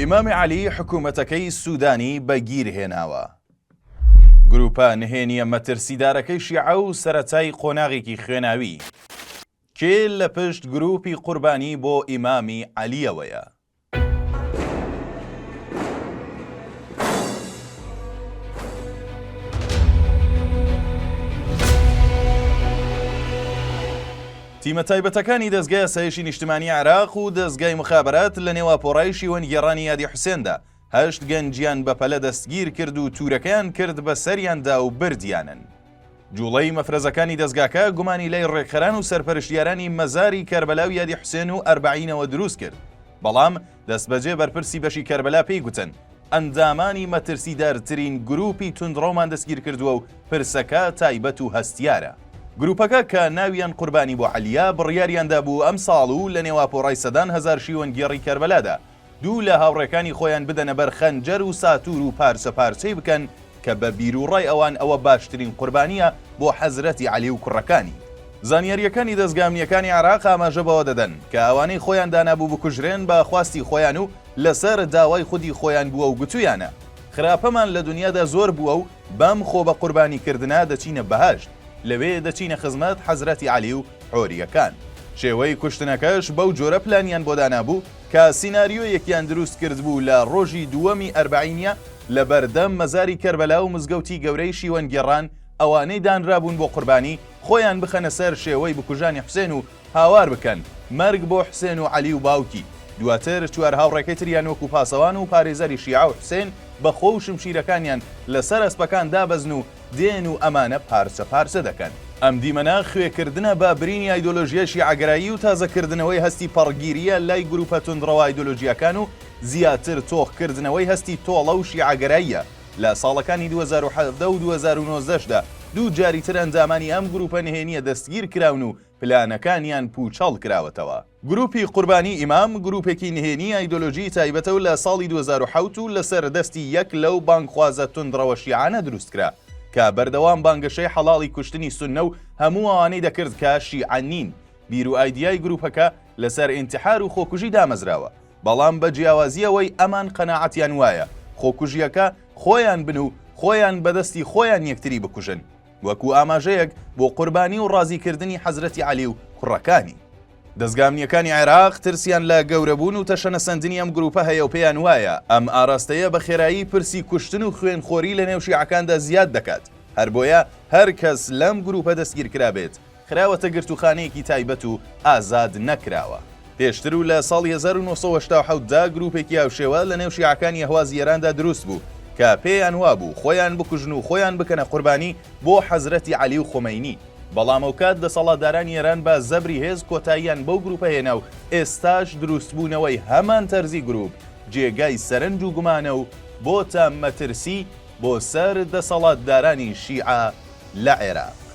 ئیمامی عەلی حکوومەتەکەی سوودانی بەگیر هێناوە. گروپە نهێنیە مەترسیدارەکەی شیعە و سەرەتای قۆناغێکی خوێناوی کێ لە پشت گروپی قوربانی بۆ ئیمامی عەلیەوەیە. تیمە تایبەتەکانی دەستگای ئاسایشی نیشتیمانی عێراق و دەستگای مخابرات لە نێوپۆڕای شیوەنگێڕانی یادی حوسێندا 8 گەنجیان بەپەلە دەستگیر کرد و تورەکەیان کرد بە سەریاندا و بردیانن. جوڵەی مەفرەزەکانی دەستگاکە گومانی لای ڕێکخەران و سەرپەرشتیارانی مەزاری کەربەلا و یادی حوسێن و ئەربعینەوە دروست کرد. بەڵام دەستبەجێ بەرپرسی بەشی کەربەلا پێی گوتن ئەندامانی مەترسیدارترین گروپی توندڕۆمان دەستگیر کردووە و پرسەکە تایبەت و هەستیارە. گروپەکە کە ناویان قوربانی بۆ عەلیە بڕیاریاندا بوو ئەم ساڵ و لە نێوپۆڕای سەدان هەزار شیوەنگێڕی کەربەلادا دوو لە هاوڕێکانی خۆیان بدەنە بەر خەنجەر و ساتور و پارچە پارچەی بکەن کە بە بیرروڕای ئەوان ئەوە باشترین قوربانیە بۆ حەزرەتی عەلی و کوڕەکانی. زانیاریەکانی دەستگامنیەکانی عێراق ئاماژە بەوە دەدەن کە ئەوانەی خۆیان دانابوو بکوژرێن بە خواستی خۆیان و لەسەر داوای خودی خۆیان بووە و گوتویانە خراپەمان لە دنیادا زۆر بووە و بەم خۆ بە قوربانیکردنا دەچینە بەهەشت، لەوێ دەچینە خزمەت حەزرەتی عەلی و حۆریەکان. شێوەی کوشتنەکەش بەو جۆرە پلانیان بۆ دانابوو کە سیناریۆیەکیان دروست کرد بوو لە ڕۆژی دووەمی ئەربعینیە لە بەردەم مەزاری کەربەلا و مزگەوتی گەورەی شیوەنگێڕان ئەوانەی دانرابوون بۆ قوربانی خۆیان بخەنە سەر شێوەی بکوژانی حوسێن و هاوار بکەن مەرگ بۆ حوسێن و عەلی و باوکی. دواتر چوار هاوڕێکەی تریان وەکو پاسەوان و پارێزەری شیعە و حوسێن بەخۆ و شمشیرەکانیان لەسەر ئەسپەکان دابەزن و دێن و ئەمانە پارچە پارچە دەکەن. ئەم دیمەنە خوێکردنە بە برینی ئایدۆلۆژیە شیعەگرایی و تازەکردنەوەی هەستی پەڕگیریە لای گروپە توندڕەوە ئایدۆلۆژیەکان و زیاتر تۆخکردنەوەی هەستی تۆڵە و شیعەگراییە. لە ساڵەکانی 2017 و 2019دا دوو جاریتر ئەندامانی ئەم گروپە نهێنیە دەستگیر کراون و پلانەکانیان پوچەڵ کراوەتەوە. گروپی قوربانی ئیمام گروپێکی نهێنی ئایدۆلۆژی تایبەتە و لە ساڵی 2007 و لەسەر دەستی یەک لەو بانگخوازە توندڕەوە شیعانە دروست کرا کە بەردەوام بانگەشەی حەڵاڵی کوشتنی سوننە و هەموو ئەوانەی دەکرد کە شیعە نین. بیر و ئایدیای گروپەکە لەسەر ئینتیحار و خۆکوژی دامەزراوە، بەڵام بە جیاوازیەوەی ئەمان قەناعەتیان وایە خۆکوژیەکە خۆیان بن و خۆیان بەدەستی خۆیان یەکتری بکوژن وەکو ئاماژەیەک بۆ قوربانی و ڕازیکردنی حەزرەتی عەلی و کوڕەکانی. دەستگامنیەکانی عێراق ترسیان لە گەورەبوون و تەشەنەسەندنی ئەم گروپە هەیە و پێیان وایە ئەم ئاراستەیە بە خێرایی پرسی کوشتن و خوێنخۆری لە نێو شیعەکاندا زیاد دەکات. هەر بۆیە هەر کەس لەم گروپە دەستگیر کرابێت خراوەتە گرتوخانەیەکی تایبەت و ئازاد نەکراوە. پێشتر و لە ساڵی 1970دا گروپێکی هاوشێوە لە نێو شیعەکانی ئەهوازی ئێراندا دروست بوو کە پێیان وابوو خۆیان بکوژن و خۆیان بکەنە قوربانی بۆ حەزرەتی عەلی و خۆمەینی. بەڵام ئەو کات دەسەڵاتدارانی ئێران بە زەبری هێز کۆتاییان بەو گروپە هێنا و ئێستاش دروستبوونەوەی هەمان تەرزی گروپ جێگای سەرنج و گومانە و بۆتە مەترسی بۆ سەر دەسەڵاتدارانی شیعە لە عێراق.